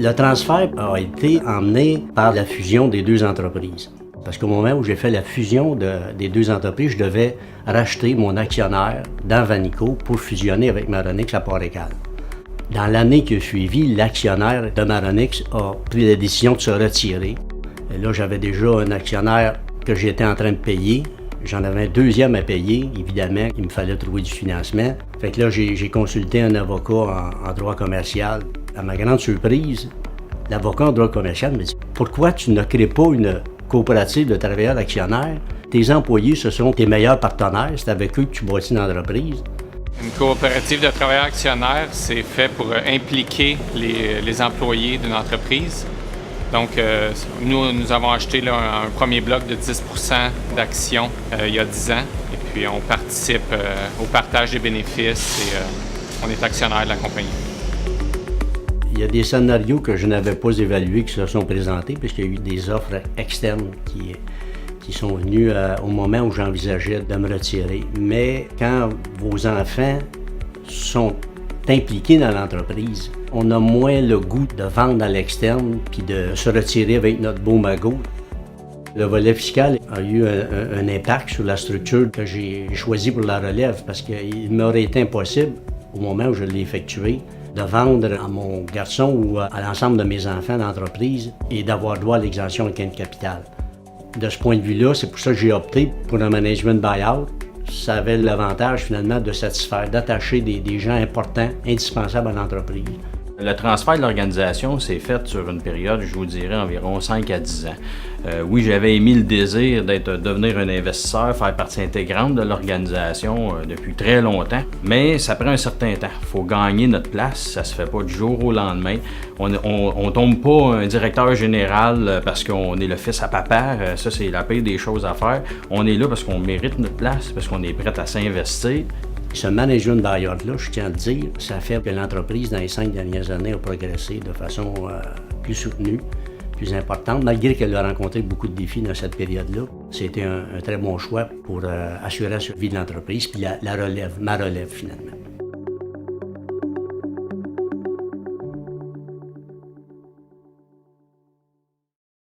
Le transfert a été emmené par la fusion des deux entreprises. Parce qu'au moment où j'ai fait la fusion des deux entreprises, je devais racheter mon actionnaire dans Vanico pour fusionner avec Maronix à Port-Écal. Dans l'année qui a suivi, l'actionnaire de Maronix a pris la décision de se retirer. Et là, j'avais déjà un actionnaire que j'étais en train de payer. J'en avais un deuxième à payer, évidemment, il me fallait trouver du financement. Fait que là, j'ai consulté un avocat en droit commercial. À ma grande surprise, l'avocat en droit commercial me dit « Pourquoi tu ne crées pas une coopérative de travailleurs actionnaires? Tes employés, ce sont tes meilleurs partenaires, c'est avec eux que tu bâtis une entreprise. » Une coopérative de travailleurs actionnaires, c'est fait pour impliquer les employés d'une entreprise. Donc, nous avons acheté là, un premier bloc de 10 % d'actions il y a 10 ans. Et puis, on participe au partage des bénéfices et on est actionnaire de la compagnie. Il y a des scénarios que je n'avais pas évalués qui se sont présentés, puisqu'il y a eu des offres externes qui sont venues au moment où j'envisageais de me retirer. Mais quand vos enfants sont impliqués dans l'entreprise, on a moins le goût de vendre à l'externe puis de se retirer avec notre beau magot. Le volet fiscal a eu un impact sur la structure que j'ai choisie pour la relève parce qu'il m'aurait été impossible, au moment où je l'ai effectué, de vendre à mon garçon ou à l'ensemble de mes enfants d'entreprise et d'avoir droit à l'exemption de gain de capital. De ce point de vue-là, c'est pour ça que j'ai opté pour un management buyout. Ça avait l'avantage finalement de satisfaire, d'attacher des gens importants, indispensables à l'entreprise. Le transfert de l'organisation s'est fait sur une période, je vous dirais, environ 5 à 10 ans. Oui, j'avais émis le désir devenir un investisseur, faire partie intégrante de l'organisation depuis très longtemps, mais ça prend un certain temps. Il faut gagner notre place, ça se fait pas du jour au lendemain. On tombe pas un directeur général parce qu'on est le fils à papa, ça c'est la pire des choses à faire. On est là parce qu'on mérite notre place, parce qu'on est prêt à s'investir. Ce management buyout-là, je tiens à le dire, ça fait que l'entreprise, dans les 5 dernières années, a progressé de façon plus soutenue, plus importante, malgré qu'elle a rencontré beaucoup de défis dans cette période-là. C'était un très bon choix pour assurer la survie de l'entreprise, puis la relève, ma relève finalement.